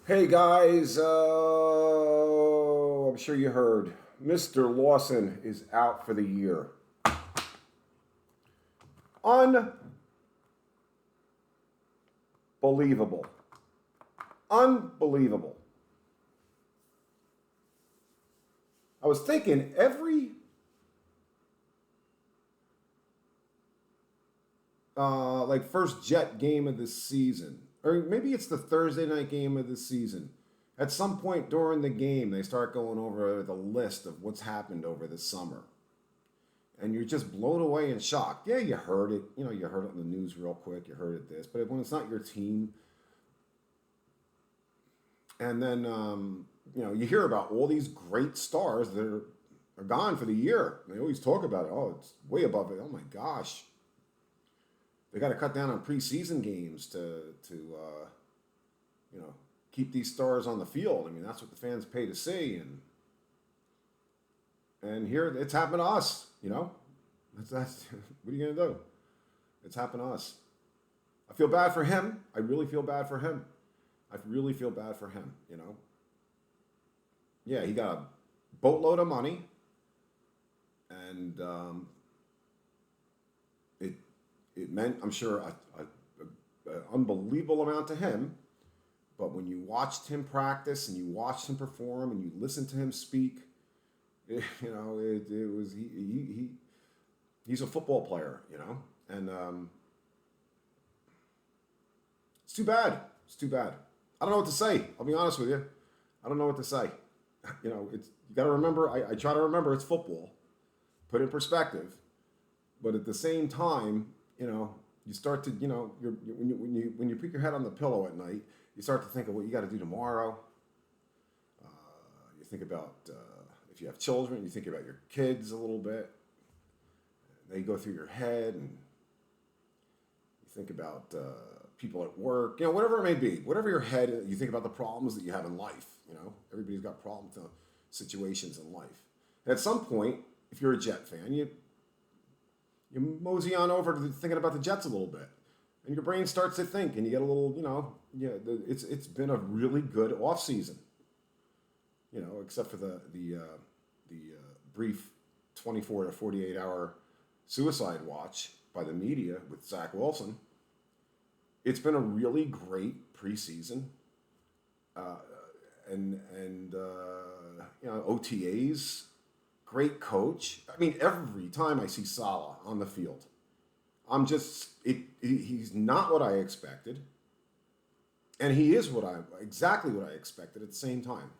Hey guys, I'm sure you heard Mr. Lawson is out for the year. Unbelievable. Unbelievable. I was thinking every first Jet game of the season, or maybe it's the Thursday night game of the season. At some point during the game, they start going over the list of what's happened over the summer. And you're just blown away and shocked. Yeah, you heard it. You heard it in the news real quick. You heard it this. But when it's not your team, and then, you hear about all these great stars that are gone for the year. They always talk about it. Oh, it's way above it. Oh my gosh. They got to cut down on preseason games to keep these stars on the field. I mean, that's what the fans pay to see, and here it's happened to us. That's what are you gonna do? It's happened to us. I feel bad for him. I really feel bad for him. I really feel bad for him. Yeah, he got a boatload of money, and it meant, I'm sure, a unbelievable amount to him. But when you watched him practice and you watched him perform and you listened to him speak, it was he's a football player, and it's too bad. It's too bad. I don't know what to say. I'll be honest with you. I don't know what to say. It's you got to remember. I try to remember it's football, put it in perspective, but at the same time, you start to, when you put your head on the pillow at night, you start to think of what you got to do tomorrow. You think about if you have children, you think about your kids a little bit. They go through your head, and you think about people at work, whatever it may be, whatever your head, you think about the problems that you have in life. Everybody's got problems, situations in life. And at some point, if you're a Jet fan, you mosey on over to thinking about the Jets a little bit, and your brain starts to think, and you get a little, it's been a really good off season, except for the brief 24 to 48 hour suicide watch by the media with Zach Wilson. It's been a really great preseason, and OTAs, great coach. I mean, every time I see Salah on the field, he's not what I expected, and he is exactly what I expected at the same time.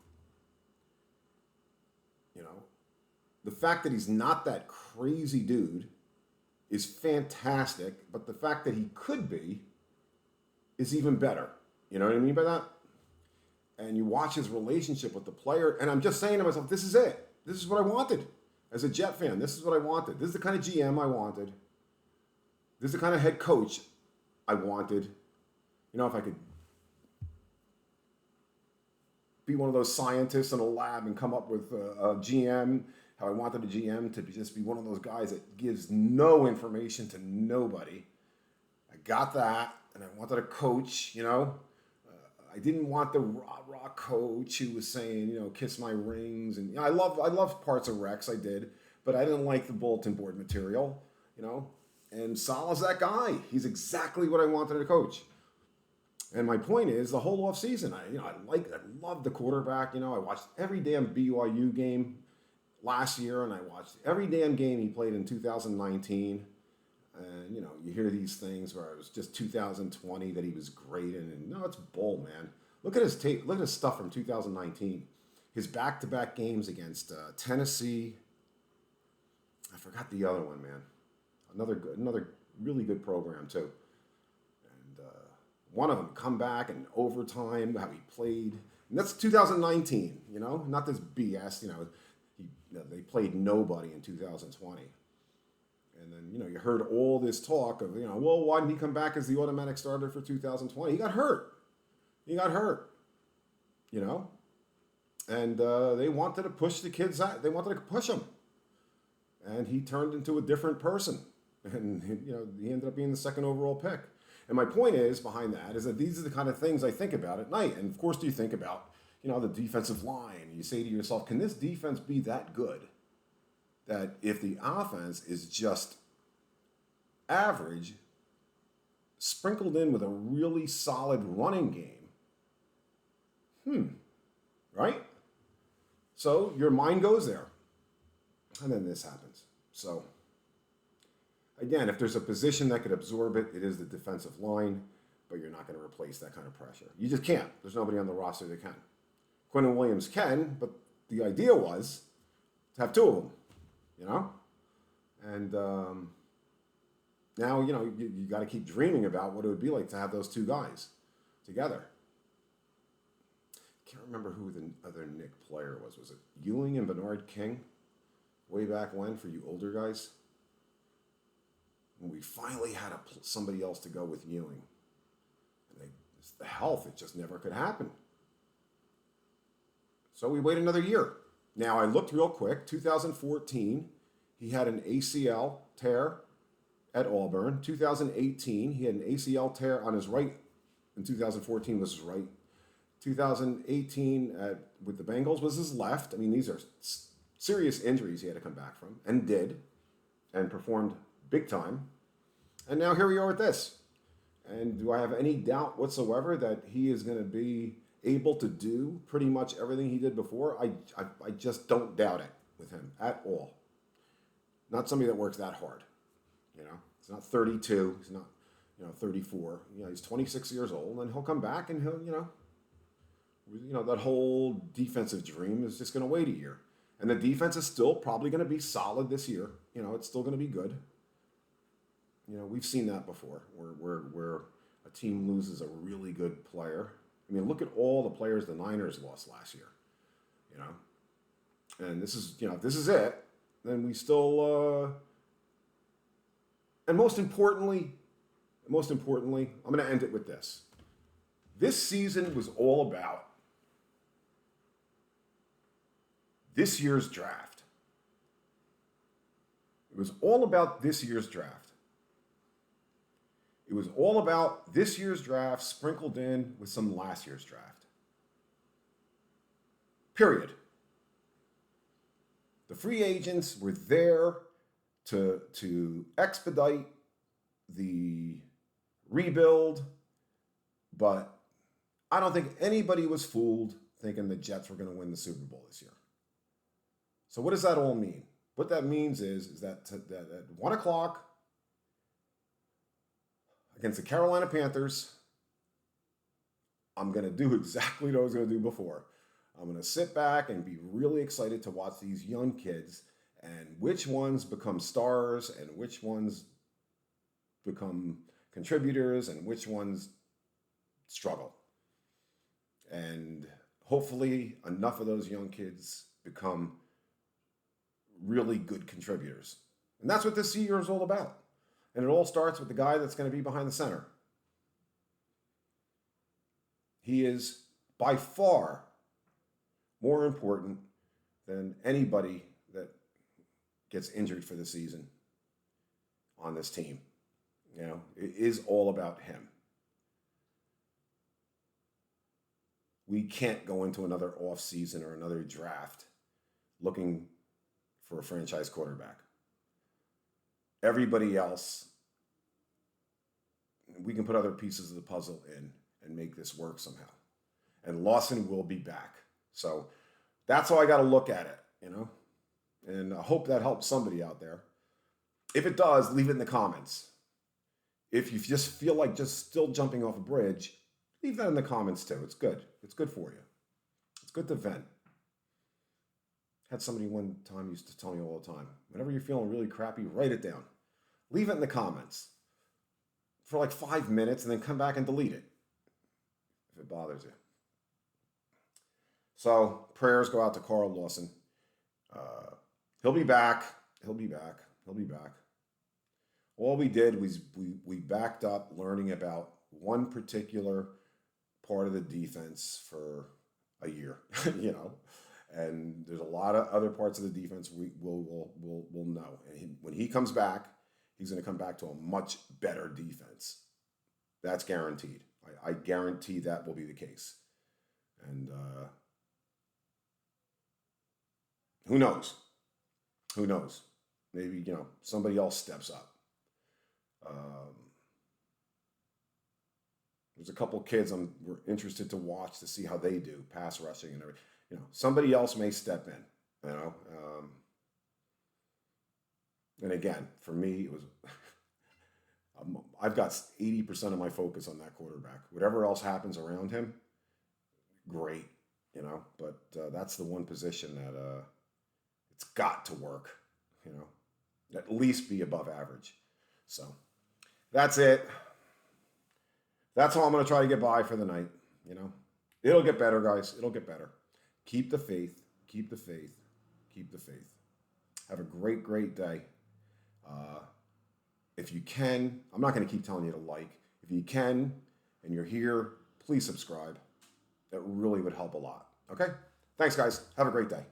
The fact that he's not that crazy dude is fantastic, but the fact that he could be is even better. You know what I mean by that? And you watch his relationship with the player, and I'm just saying to myself, this is it. This is what I wanted. As a Jet fan, this is what I wanted. This is the kind of GM I wanted. This is the kind of head coach I wanted. If I could be one of those scientists in a lab and come up with a GM, how I wanted a GM to just be one of those guys that gives no information to nobody. I got that, and I wanted a coach, I didn't want the rah-rah coach who was saying, kiss my rings. And I love parts of Rex, I did, but I didn't like the bulletin board material, And Salah's that guy. He's exactly what I wanted to coach. And my point is, the whole offseason, I loved the quarterback. I watched every damn BYU game last year, and I watched every damn game he played in 2019. And, you hear these things where it was just 2020 that he was great in. And no, it's bull, man. Look at his tape. Look at his stuff from 2019. His back-to-back games against Tennessee. I forgot the other one, man. Another really good program, too. And one of them, come back and overtime, how he played. And that's 2019, not this BS, they played nobody in 2020. And then, you heard all this talk of, well, why didn't he come back as the automatic starter for 2020? He got hurt. And they wanted to push the kids out. They wanted to push him. And he turned into a different person. And, he ended up being the second overall pick. And my point is behind that is that these are the kind of things I think about at night. And of course, do you think about, the defensive line? You say to yourself, can this defense be that good that if the offense is just average, sprinkled in with a really solid running game, right? So your mind goes there. And then this happens. So, again, if there's a position that could absorb it, it is the defensive line, but you're not going to replace that kind of pressure. You just can't. There's nobody on the roster that can. Quentin Williams can, but the idea was to have two of them, And now, you got to keep dreaming about what it would be like to have those two guys together. I can't remember who the other Nick player was. Was it Ewing and Bernard King? Way back when, for you older guys? When we finally had somebody else to go with Ewing. And the health, it just never could happen. So we wait another year. Now, I looked real quick. 2014, he had an ACL tear at Auburn. 2018, he had an ACL tear on his right. In 2014 was his right. 2018 with the Bengals was his left. I mean, these are serious injuries he had to come back from, and did, and performed big time. And now here we are with this. And do I have any doubt whatsoever that he is going to be able to do pretty much everything he did before? I just don't doubt it with him at all. Not somebody that works that hard. He's not 32. He's not, 34. He's 26 years old, and he'll come back and he'll, that whole defensive dream is just going to wait a year. And the defense is still probably going to be solid this year. It's still going to be good. We've seen that before, where a team loses a really good player. I mean, look at all the players the Niners lost last year. And this is, if this is it, then we still. And most importantly, I'm going to end it with this. This season was all about this year's draft. It was all about this year's draft. It was all about this year's draft sprinkled in with some last year's draft. Period. The free agents were there to expedite the rebuild, but I don't think anybody was fooled thinking the Jets were going to win the Super Bowl this year. So what does that all mean? What that means is that at 1 o'clock against the Carolina Panthers, I'm going to do exactly what I was going to do before. I'm going to sit back and be really excited to watch these young kids and which ones become stars and which ones become contributors and which ones struggle. And hopefully enough of those young kids become really good contributors. And that's what this year is all about. And it all starts with the guy that's going to be behind the center. He is by far more important than anybody that gets injured for the season on this team. It is all about him. We can't go into another offseason or another draft looking for a franchise quarterback. Everybody else, we can put other pieces of the puzzle in and make this work somehow. And Lawson will be back. So that's how I got to look at it, And I hope that helps somebody out there. If it does, leave it in the comments. If you just feel like just still jumping off a bridge, leave that in the comments too. It's good. It's good for you. It's good to vent. Had somebody one time used to tell me all the time, whenever you're feeling really crappy, write it down. Leave it in the comments for like 5 minutes and then come back and delete it if it bothers you. So prayers go out to Carl Lawson. He'll be back. He'll be back. He'll be back. All we did was we backed up learning about one particular part of the defense for a year, And there's a lot of other parts of the defense we'll know. And when he comes back, he's going to come back to a much better defense That's guaranteed. I guarantee that will be the case. And who knows? Who knows? Maybe, somebody else steps up. There's a couple kids we're interested to watch to see how they do, pass rushing and everything. Somebody else may step in, and again, for me, it was, I've got 80% of my focus on that quarterback. Whatever else happens around him, great, but that's the one position that it's got to work, at least be above average. So that's it. That's how I'm going to try to get by for the night. It'll get better, guys. It'll get better. Keep the faith. Keep the faith. Keep the faith. Have a great, great day. If you can, I'm not going to keep telling you to like. If you can and you're here, please subscribe. That really would help a lot. Okay? Thanks, guys. Have a great day.